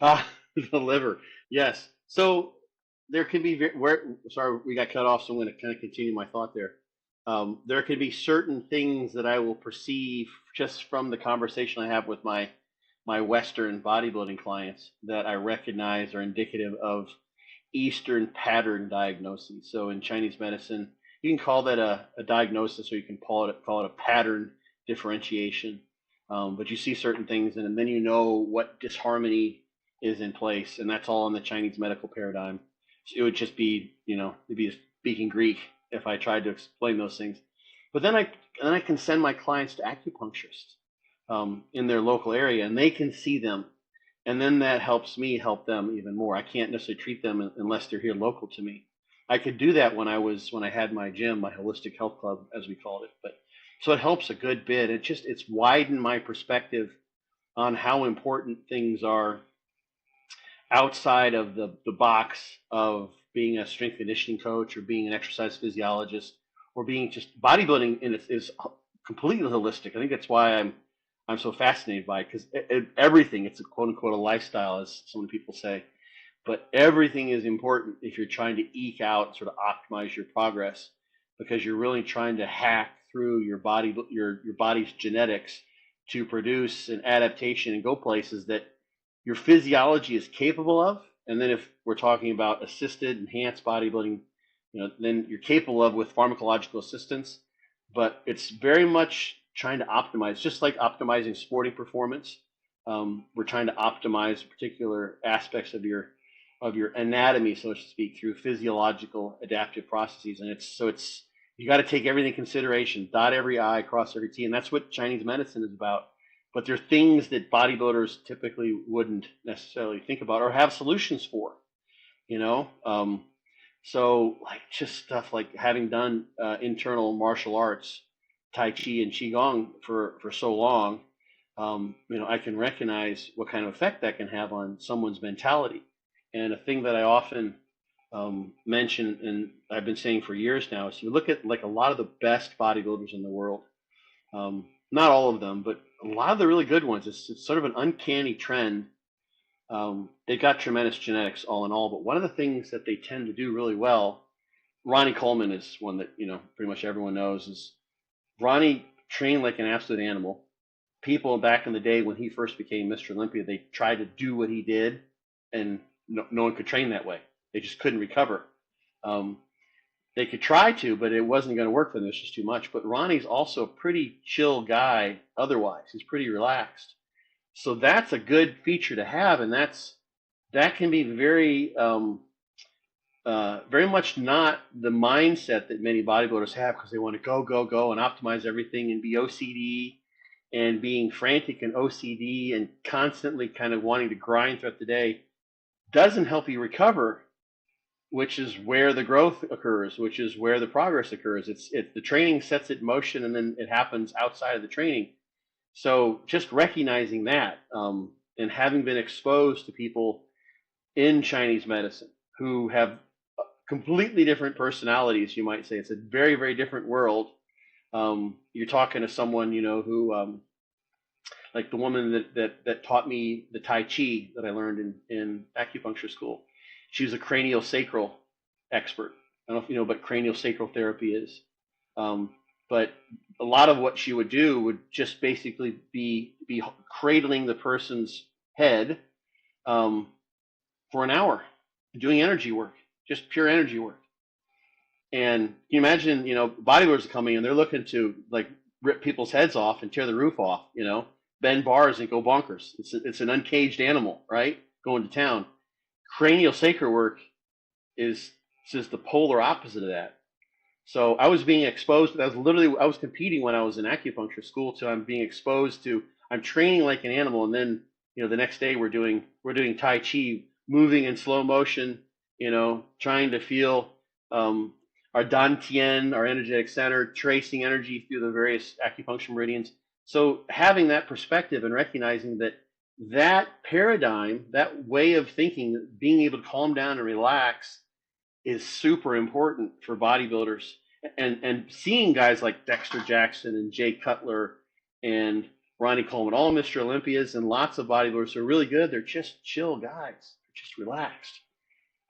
Ah, the liver. Yes. So there can be sorry, we got cut off, so I'm going to kind of continue my thought there. There can be certain things that I will perceive just from the conversation I have with my Western bodybuilding clients that I recognize are indicative of Eastern pattern diagnoses. So in Chinese medicine, you can call that a diagnosis, or you can call it a pattern differentiation. But you see certain things, and then you know what disharmony is in place, and that's all in the Chinese medical paradigm. So it would just be, it'd be speaking Greek if I tried to explain those things. But then I can send my clients to acupuncturists in their local area, and they can see them, and then that helps me help them even more. I can't necessarily treat them unless they're here local to me. I could do that when I had my gym, my holistic health club, as we called it. But so it helps a good bit. It's widened my perspective on how important things are outside of the box of being a strength conditioning coach or being an exercise physiologist or being just bodybuilding is completely holistic. I think that's why I'm so fascinated by it, because everything, it's a quote unquote a lifestyle, as so many people say, but everything is important if you're trying to eke out, sort of optimize your progress, because you're really trying to hack through your body's genetics to produce an adaptation and go places that your physiology is capable of. And then if we're talking about assisted, enhanced bodybuilding, then you're capable of with pharmacological assistance. But it's very much trying to optimize, just like optimizing sporting performance. We're trying to optimize particular aspects of your anatomy, so to speak, through physiological adaptive processes. And it's you got to take everything in consideration, dot every I, cross every T, and that's what Chinese medicine is about. But there are things that bodybuilders typically wouldn't necessarily think about or have solutions for, you know. So like just stuff like having done internal martial arts, Tai Chi and Qigong for so long, I can recognize what kind of effect that can have on someone's mentality. And a thing that I often mention, and I've been saying for years now, is you look at like a lot of the best bodybuilders in the world. Not all of them, but a lot of the really good ones. It's sort of an uncanny trend. They've got tremendous genetics all in all, but one of the things that they tend to do really well, Ronnie Coleman is one that, pretty much everyone knows, is Ronnie trained like an absolute animal. People back in the day when he first became Mr. Olympia, they tried to do what he did, and no one could train that way. They just couldn't recover. Um, they could try to, but it wasn't going to work for them. It's just too much. But Ronnie's also a pretty chill guy otherwise. He's pretty relaxed. So that's a good feature to have, and that can be very much not the mindset that many bodybuilders have, because they want to go, go, go and optimize everything and be OCD and being frantic and OCD and constantly kind of wanting to grind throughout the day doesn't help you recover, which is where the growth occurs, which is where the progress occurs. It's the training sets it in motion, and then it happens outside of the training. So just recognizing that, and having been exposed to people in Chinese medicine who have completely different personalities, you might say. It's a very, very different world. You're talking to someone, who, like the woman that taught me the Tai Chi that I learned in acupuncture school. She was a craniosacral expert. I don't know if you know what craniosacral therapy is. But a lot of what she would do would just basically be cradling the person's head for an hour, doing energy work, just pure energy work. And can you imagine, bodybuilders are coming and they're looking to like rip people's heads off and tear the roof off, bend bars and go bonkers. It's an uncaged animal, right? Going to town. Cranial sacral work is just the polar opposite of that. So I was being exposed. I was competing when I was in acupuncture school. So I'm being exposed to. I'm training like an animal, and then the next day we're doing Tai Chi, moving in slow motion. Trying to feel our dantian, our energetic center, tracing energy through the various acupuncture meridians. So having that perspective and recognizing that paradigm, that way of thinking, being able to calm down and relax is super important for bodybuilders. And seeing guys like Dexter Jackson and Jay Cutler and Ronnie Coleman, all Mr. Olympias, and lots of bodybuilders who are really good. They're just chill guys. They're just relaxed.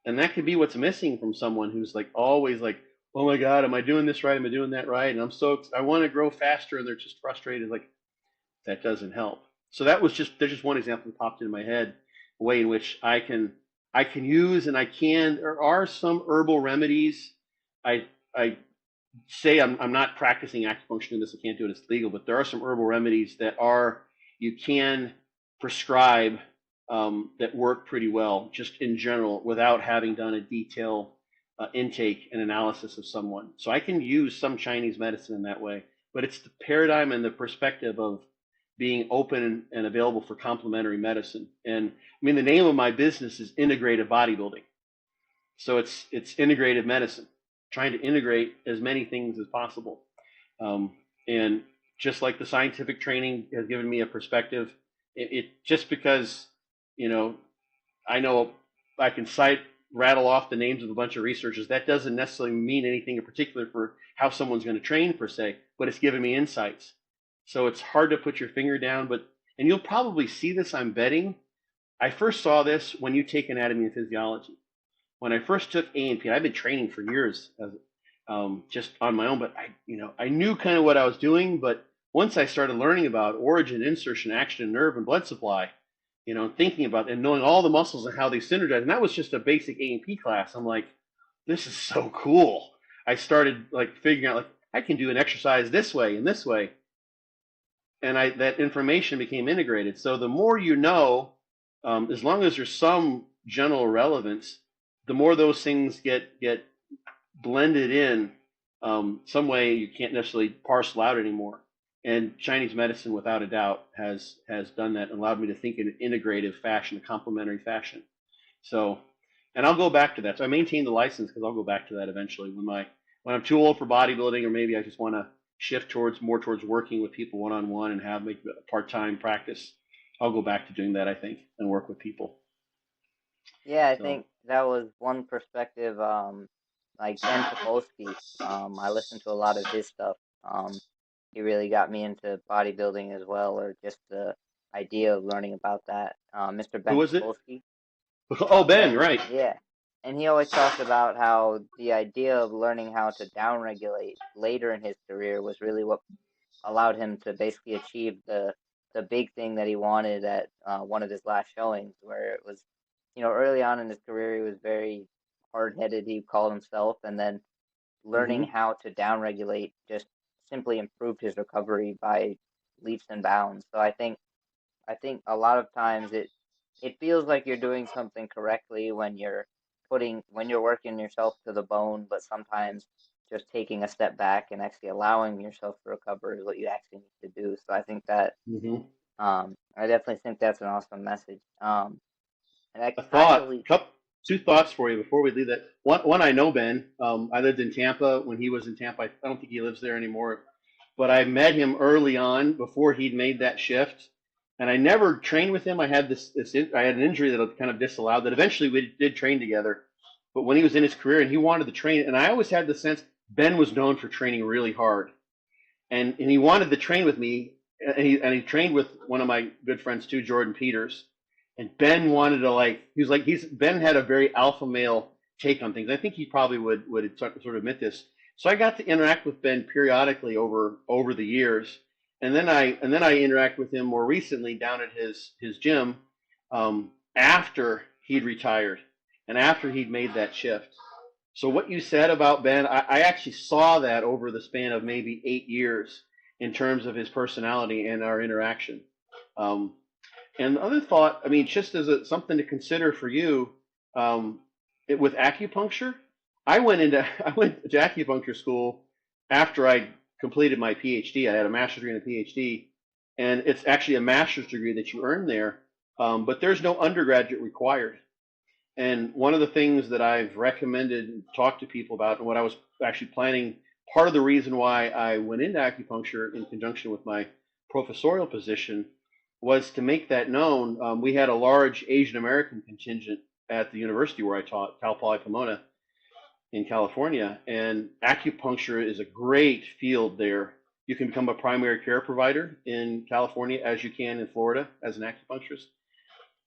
And that could be what's missing from someone who's like always like, oh my God, am I doing this right? Am I doing that right? And I want to grow faster, and they're just frustrated. Like, that doesn't help. So there's just one example that popped into my head, a way in which I can use, and there are some herbal remedies. I say I'm not practicing acupuncture in this. I can't do it. It's legal, but there are some herbal remedies you can prescribe that work pretty well, just in general, without having done a detailed intake and analysis of someone. So I can use some Chinese medicine in that way, but it's the paradigm and the perspective of being open and available for complementary medicine. And I mean, the name of my business is Integrative Bodybuilding. So it's integrative medicine, trying to integrate as many things as possible. And just like the scientific training has given me a perspective, just because, I know I can rattle off the names of a bunch of researchers, that doesn't necessarily mean anything in particular for how someone's going to train per se, but it's given me insights. So it's hard to put your finger down, and you'll probably see this, I'm betting. I first saw this when you take anatomy and physiology. When I first took A&P, I've been training for years, just on my own, but I knew kind of what I was doing. But once I started learning about origin, insertion, action, nerve, and blood supply, thinking about and knowing all the muscles and how they synergize, and that was just a basic A&P class. I'm like, this is so cool. I started like figuring out, like, I can do an exercise this way and this way, and that information became integrated. So the more you know, as long as there's some general relevance, the more those things get blended in some way you can't necessarily parcel out anymore. And Chinese medicine, without a doubt, has done that and allowed me to think in an integrative fashion, a complementary fashion. So, and I'll go back to that. So I maintain the license because I'll go back to that eventually when I'm too old for bodybuilding, or maybe I just want to shift more towards make with people one-on-one and make a part-time practice. I'll go back to doing that, I think, and work with people. Yeah, I think that was one perspective. Like Ben Topolsky, I listened to a lot of his stuff. He really got me into bodybuilding as well, or just the idea of learning about that. Mr. Who Ben was it? Topolsky. Oh, Ben, right. Yeah. And he always talked about how the idea of learning how to downregulate later in his career was really what allowed him to basically achieve the big thing that he wanted at one of his last showings, where it was, early on in his career, he was very hard-headed, he called himself, and then learning how to downregulate just simply improved his recovery by leaps and bounds. So I think a lot of times it feels like you're doing something correctly when you're working yourself to the bone, but sometimes just taking a step back and actually allowing yourself to recover is what you actually need to do. So I think that I definitely think that's an awesome message. And that kind of leads. Two thoughts for you before we leave that. One, I know Ben. I lived in Tampa when he was in Tampa. I don't think he lives there anymore, but I met him early on before he'd made that shift, and I never trained with him. I had I had an injury that kind of disallowed that. Eventually, we did train together, but when he was in his career and he wanted to train, and I always had the sense Ben was known for training really hard, and he wanted to train with me, and he trained with one of my good friends too, Jordan Peters. And Ben wanted to Ben had a very alpha male take on things. I think he probably would sort of admit this. So I got to interact with Ben periodically over the years, and then I interact with him more recently down at his gym after he'd retired and after he'd made that shift. So what you said about Ben, I actually saw that over the span of maybe 8 years in terms of his personality and our interaction. And the other thought, I mean, just as something to consider for you, with acupuncture, I went to acupuncture school after I completed my PhD. I had a master's degree and a PhD, and it's actually a master's degree that you earn there, but there's no undergraduate required. And one of the things that I've recommended and talked to people about, and what I was actually planning, part of the reason why I went into acupuncture in conjunction with my professorial position was to make that known. We had a large Asian American contingent at the university where I taught, Cal Poly Pomona in California, and acupuncture is a great field there You can become a primary care provider in California as you can in Florida as an acupuncturist.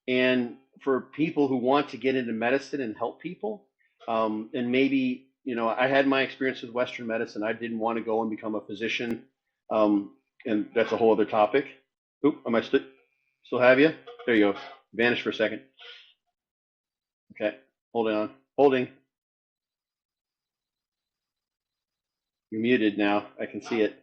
And for people who want to get into medicine and help people, and maybe, I had my experience with Western medicine. I didn't want to go and become a physician. And that's a whole other topic. Oop, am I still have you? There you go. Vanished for a second. Okay, holding on. Holding. You're muted now. I can see it.